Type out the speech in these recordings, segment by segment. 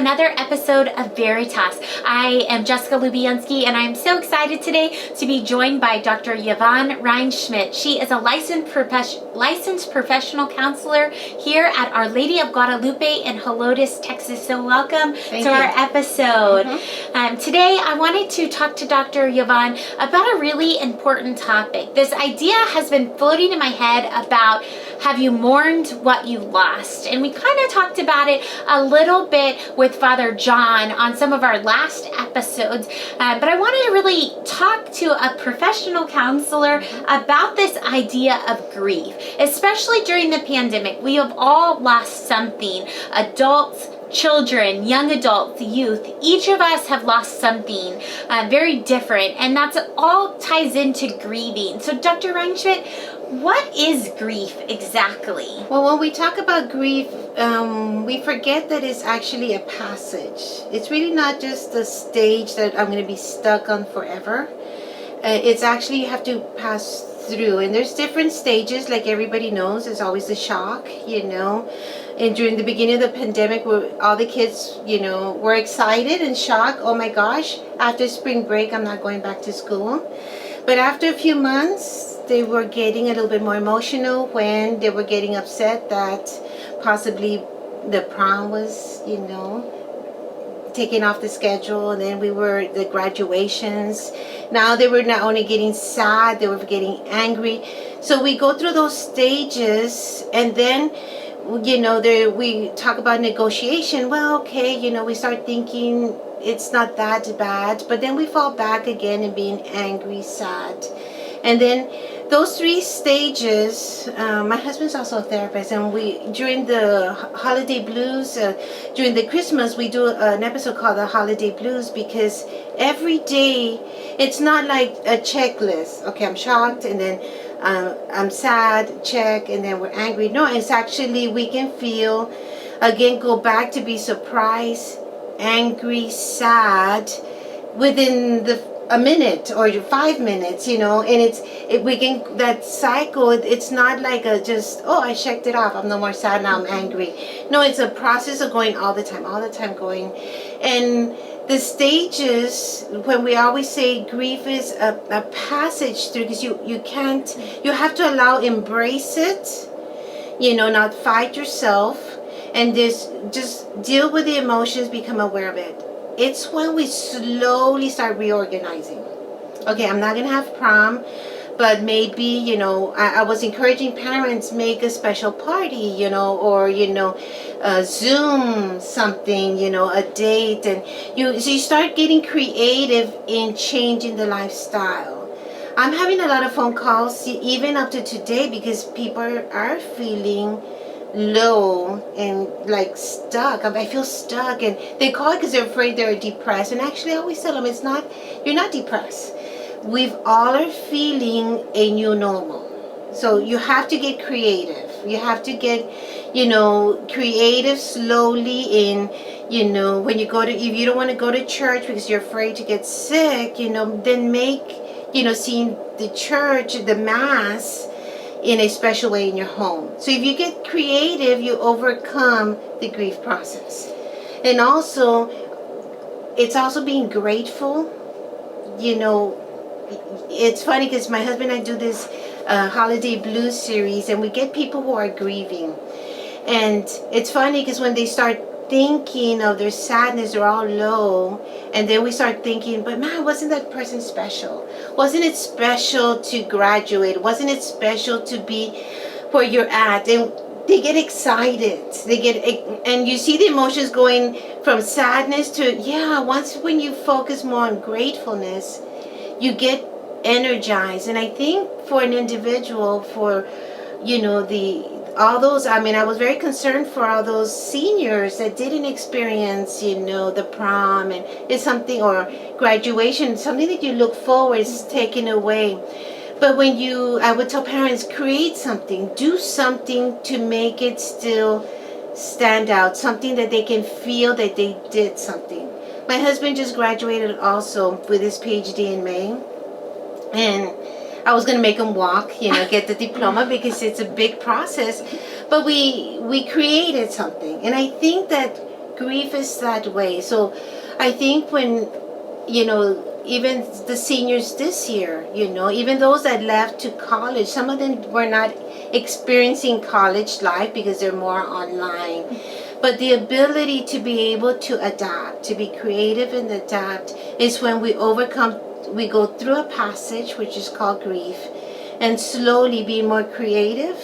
another episode of Veritas. I am Jessica Lubianski, and I'm so excited today to be joined by Dr. Yvonne Rheinschmidt. She is a licensed professional counselor here at Our Lady of Guadalupe in Helotes, Texas. So welcome to our episode. Today I wanted to talk to Dr. Yvonne about a really important topic. This idea has been floating in my head about, have you mourned what you lost? And we kind of talked about it a little bit with Father John on some of our last episodes, but I wanted to really talk to a professional counselor about this idea of grief, especially during the pandemic. We have all lost something. Adults, children, young adults, youth, each of us have lost something very different, and that's all ties into grieving. So Dr. Rheinschmidt, what is grief exactly? Well, when we talk about grief, we forget that it's actually a passage. It's really not just a stage that I'm going to be stuck on forever. It's actually, you have to pass through, and there's different stages. Like everybody knows, there's always the shock, and during the beginning of the pandemic, where all the kids, were excited and shocked. Oh my gosh, after spring break, I'm not going back to school. But after a few months, they were getting a little bit more emotional when they were getting upset that possibly the prom was, taken off the schedule, and then the graduations. Now they were not only getting sad, they were getting angry. So we go through those stages, and then we talk about negotiation. Well, okay, we start thinking it's not that bad, but then we fall back again in being angry, sad. And then those three stages, my husband's also a therapist, and during the holiday blues, during the Christmas, we do an episode called the Holiday Blues, because every day, it's not like a checklist. Okay, I'm shocked, and then I'm sad, check, and then we're angry. No, it's actually, we can feel, again, go back to be surprised, angry, sad, within a minute or 5 minutes, and we can, that cycle, it's not like I checked it off, I'm no more sad, now I'm angry. No, it's a process of going all the time going. And the stages, when we always say grief is a passage through, because you have to embrace it, not fight yourself, and just deal with the emotions, become aware of it. It's when we slowly start reorganizing. Okay, I'm not going to have prom, but maybe, I was encouraging parents, make a special party, or, Zoom something, a date. And so you start getting creative in changing the lifestyle. I'm having a lot of phone calls, even up to today, because people are feeling low and like stuck. I feel stuck, and they call it because they're afraid they're depressed. And actually, I always tell them, you're not depressed. We've all are feeling a new normal. So you have to get creative. You have to get, creative slowly in, when you if you don't want to go to church because you're afraid to get sick, then make, seeing the church, the mass, in a special way in your home. So if you get creative, you overcome the grief process. And also, it's also being grateful. It's funny because my husband and I do this holiday blues series, and we get people who are grieving. And it's funny because when they start thinking of their sadness, they're all low, and then we start thinking, but man, wasn't that person special? Wasn't it special to graduate? Wasn't it special to be where you're at? And they get excited. And you see the emotions going from sadness to, once when you focus more on gratefulness, you get energized. And I think for an individual, for, all those, I was very concerned for all those seniors that didn't experience, the prom, and it's something, or graduation, something that you look forward is taken away. But I would tell parents, create something, do something to make it still stand out, something that they can feel that they did something. My husband just graduated also with his PhD in May, and I was going to make him walk, get the diploma, because it's a big process. But we created something. And I think that grief is that way. So I think when, even the seniors this year, even those that left to college, some of them were not experiencing college life because they're more online. But the ability to be able to adapt, to be creative and adapt, is when we go through a passage which is called grief, and slowly be more creative.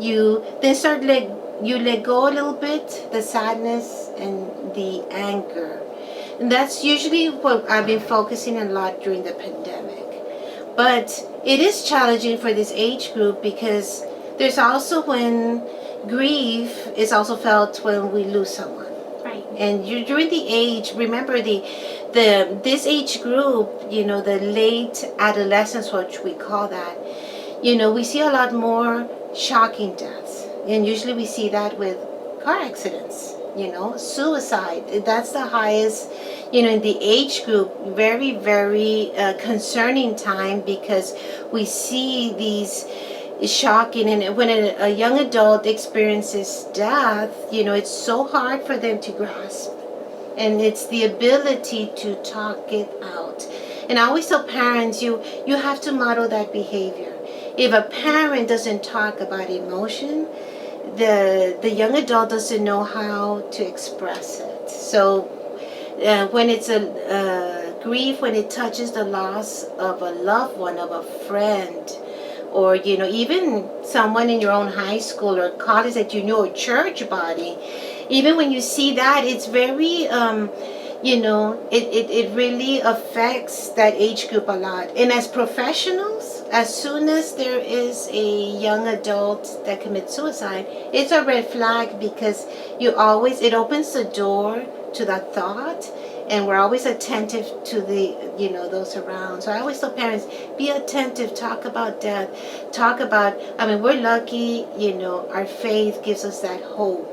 You then let go a little bit, the sadness and the anger. And that's usually what I've been focusing a lot during the pandemic. But it is challenging for this age group because there's also when grief is also felt when we lose someone. Right. And you're during the age, remember this age group, the late adolescence, which we call that, we see a lot more shocking deaths. And usually we see that with car accidents, suicide. That's the highest, in the age group. Very, very concerning time, because we see these shocking, and when a young adult experiences death, it's so hard for them to grasp. And it's the ability to talk it out. And I always tell parents, you have to model that behavior. If a parent doesn't talk about emotion, the young adult doesn't know how to express it. So when it's a grief, when it touches the loss of a loved one, of a friend, or even someone in your own high school or college that or church body, even when you see that, it's very it really affects that age group a lot. And as professionals, as soon as there is a young adult that commits suicide, it's a red flag, because it opens the door to that thought, and we're always attentive to the those around. So I always tell parents, be attentive, talk about death, we're lucky, our faith gives us that hope,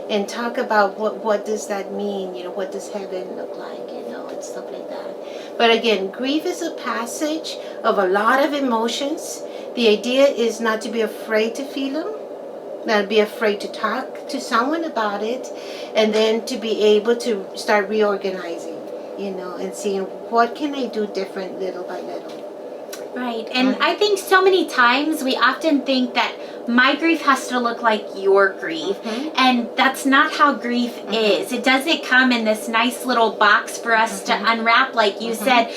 and talk about what does that mean, what does heaven look like, and stuff like that. But again, grief is a passage of a lot of emotions. The idea is not to be afraid to feel them, not be afraid to talk to someone about it, and then to be able to start reorganizing, and seeing what can I do different little by little. Right. And I think so many times we often think that my grief has to look like your grief. And that's not how grief is. It doesn't come in this nice little box for us to unwrap. Like you said,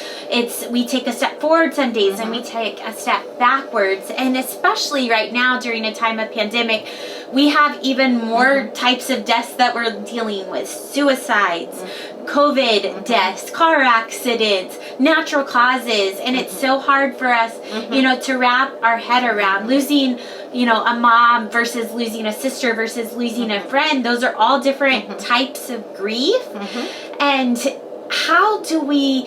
we take a step forward some days and we take a step backwards. And especially right now during a time of pandemic, we have even more types of deaths that we're dealing with. Suicides, COVID deaths, car accidents, natural causes. And it's so hard for us, to wrap our head around. Losing, a mom versus losing a sister versus losing a friend. Those are all different types of grief. And how do we,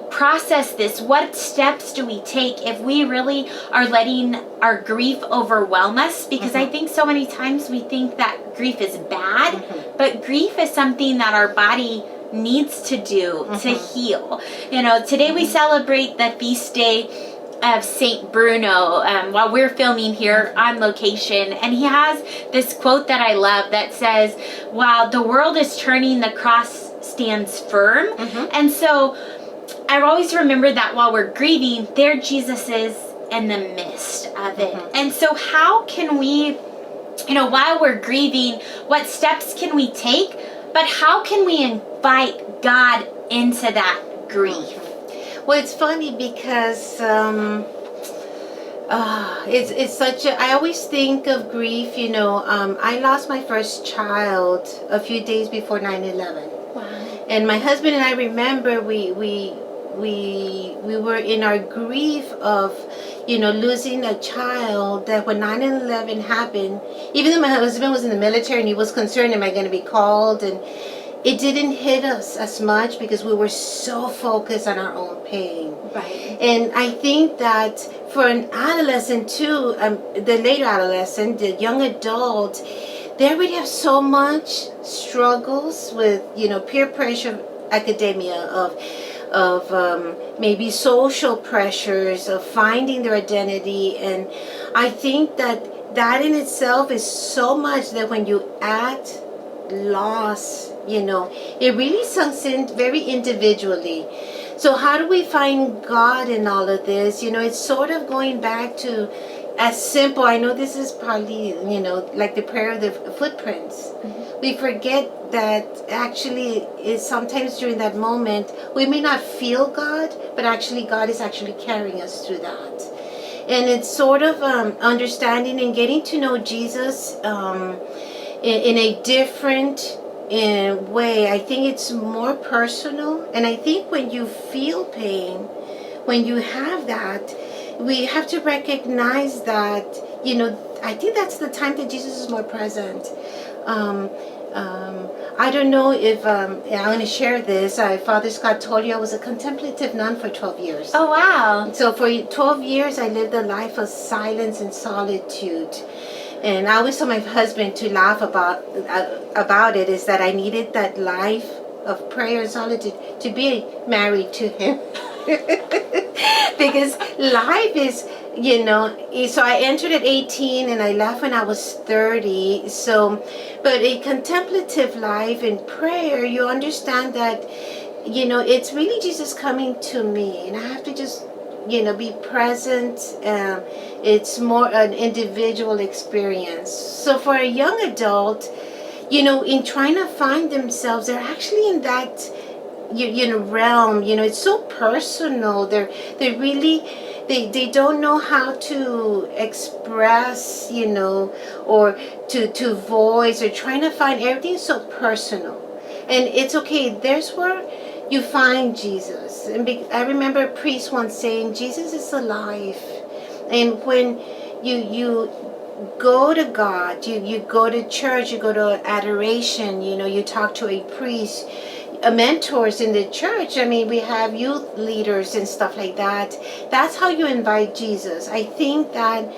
process this? What steps do we take if we really are letting our grief overwhelm us? Because I think so many times we think that grief is bad, but grief is something that our body needs to do to heal. Today we celebrate the feast day of Saint Bruno while we're filming here on location, and he has this quote that I love that says, "While the world is turning, the cross stands firm." And so I always remember that while we're grieving, there Jesus is in the midst of it. And so how can we, while we're grieving, what steps can we take, but how can we invite God into that grief? Well, it's funny because it's such a, I always think of grief, I lost my first child a few days before 9/11. Wow. And my husband and I remember we were in our grief of, losing a child, that when 9/11 happened, even though my husband was in the military and he was concerned, am I going to be called? And it didn't hit us as much because we were so focused on our own pain. Right. And I think that for an adolescent too, the later adolescent, the young adult, they already have so much struggles with, peer pressure, academia, of maybe social pressures, of finding their identity. And I think that in itself is so much that when you add loss It really sinks in very individually. So how do we find God in all of this? It's sort of going back to as simple. I know this is probably, like the prayer of the footprints. We forget that actually is sometimes during that moment, we may not feel God, but actually God is actually carrying us through that. And it's sort of understanding and getting to know Jesus in a different way. I think it's more personal. And I think when you feel pain, when you have that, we have to recognize that, I think that's the time that Jesus is more present. I don't know if I'm going to share this. Father Scott told you I was a contemplative nun for 12 years. Oh, wow. So for 12 years, I lived a life of silence and solitude. And I always told my husband to laugh about it, is that I needed that life of prayer and solitude to be married to him. Because life is, so I entered at 18 and I left when I was 30. But a contemplative life in prayer, you understand that, it's really Jesus coming to me, and I have to just, be present. It's more an individual experience. So for a young adult, in trying to find themselves, they're actually in that realm. It's so personal. They're really, they don't know how to express, or to voice, or trying to find everything so personal. And it's okay. There's where you find Jesus. And I remember a priest once saying, Jesus is alive. And when you go to God, you go to church, you go to adoration, you talk to a priest, mentors in the church. I mean, we have youth leaders and stuff like that. That's how you invite Jesus. I think that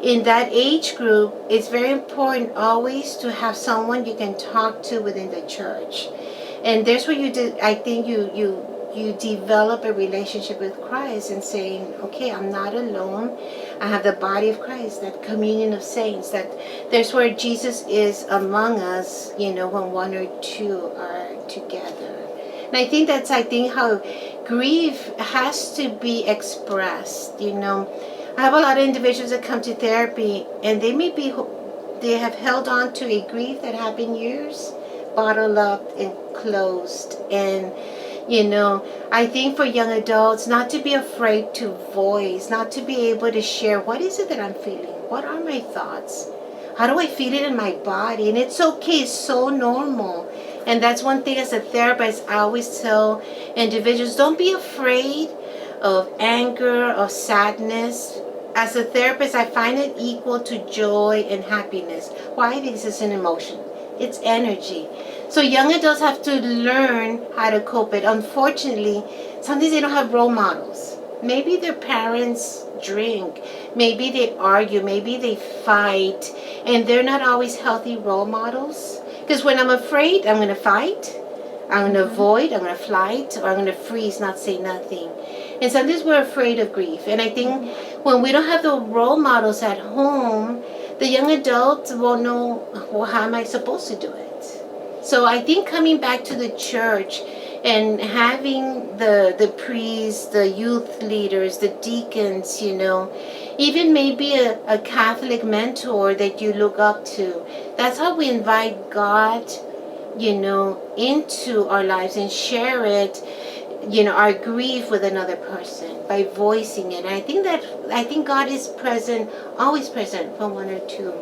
in that age group, it's very important always to have someone you can talk to within the church. And there's where I think you develop a relationship with Christ and saying, okay, I'm not alone. I have the body of Christ, that communion of saints, that there's where Jesus is among us, when one or two are together. And I think that's, how grief has to be expressed. I have a lot of individuals that come to therapy, and they have held on to a grief that happened years, bottled up and closed. And I think for young adults, not to be afraid to voice, not to be able to share, what is it that I'm feeling? What are my thoughts? How do I feel it in my body? And it's okay, it's so normal. And that's one thing as a therapist, I always tell individuals, don't be afraid of anger or sadness. As a therapist, I find it equal to joy and happiness. Why? Because it's an emotion. It's energy. So young adults have to learn how to cope it. Unfortunately, sometimes they don't have role models. Maybe their parents drink. Maybe they argue. Maybe they fight. And they're not always healthy role models. Because when I'm afraid, I'm going to fight. I'm going to avoid. I'm going to flight. Or I'm going to freeze, not say nothing. And sometimes we're afraid of grief. And I think when we don't have the role models at home, the young adult won't know, well, how am I supposed to do it? So I think coming back to the church and having the priests, the youth leaders, the deacons, even maybe a Catholic mentor that you look up to. That's how we invite God, into our lives and share it, our grief with another person by voicing it. And I think God is present, always present when one or two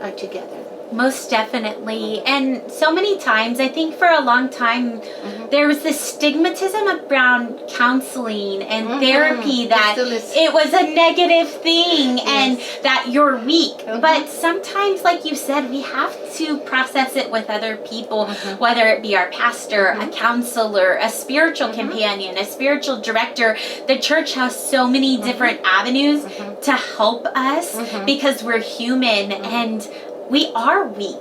are together. Most definitely. And so many times, I think for a long time, there was this stigmatism around counseling and therapy that it was a negative thing and that you're weak. But sometimes, like you said, we have to process it with other people, whether it be our pastor, a counselor, a spiritual companion, a spiritual director. The church has so many different avenues to help us because we're human and we are weak,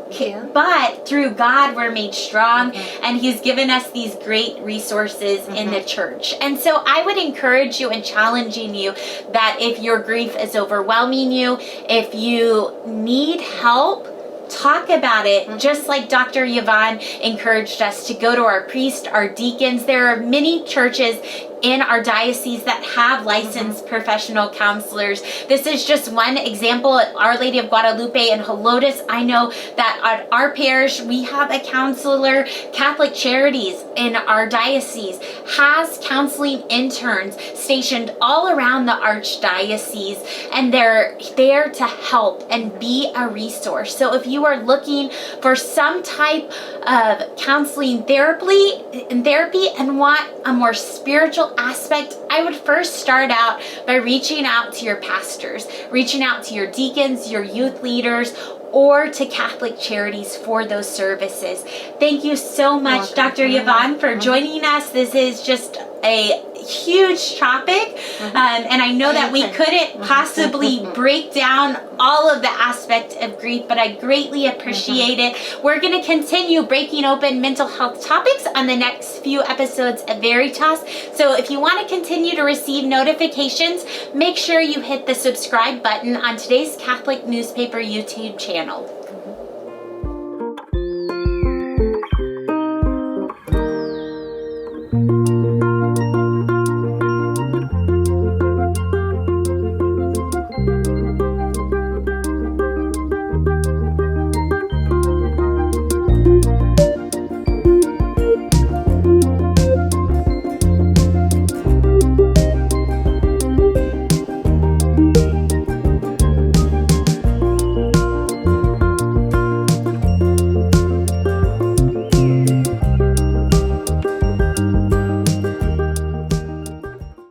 but through God we're made strong, and He's given us these great resources in the church. And so I would encourage you and challenging you that if your grief is overwhelming you, if you need help, talk about it, just like Dr. Yvonne encouraged us to go to our priest, our deacons. There are many churches in our diocese that have licensed professional counselors. This is just one example at Our Lady of Guadalupe in Helotes. I know that at our parish, we have a counselor. Catholic Charities in our diocese has counseling interns stationed all around the archdiocese, and they're there to help and be a resource. So if you are looking for some type of counseling therapy and want a more spiritual aspect, I would first start out by reaching out to your pastors, reaching out to your deacons, your youth leaders, or to Catholic Charities for those services. Thank you so much, Dr. Yvonne, for joining us. This is just a huge topic, and I know that we couldn't possibly break down all of the aspects of grief, but I greatly appreciate it. We're going to continue breaking open mental health topics on the next few episodes of Veritas. So if you want to continue to receive notifications, make sure you hit the subscribe button on today's Catholic Newspaper YouTube channel.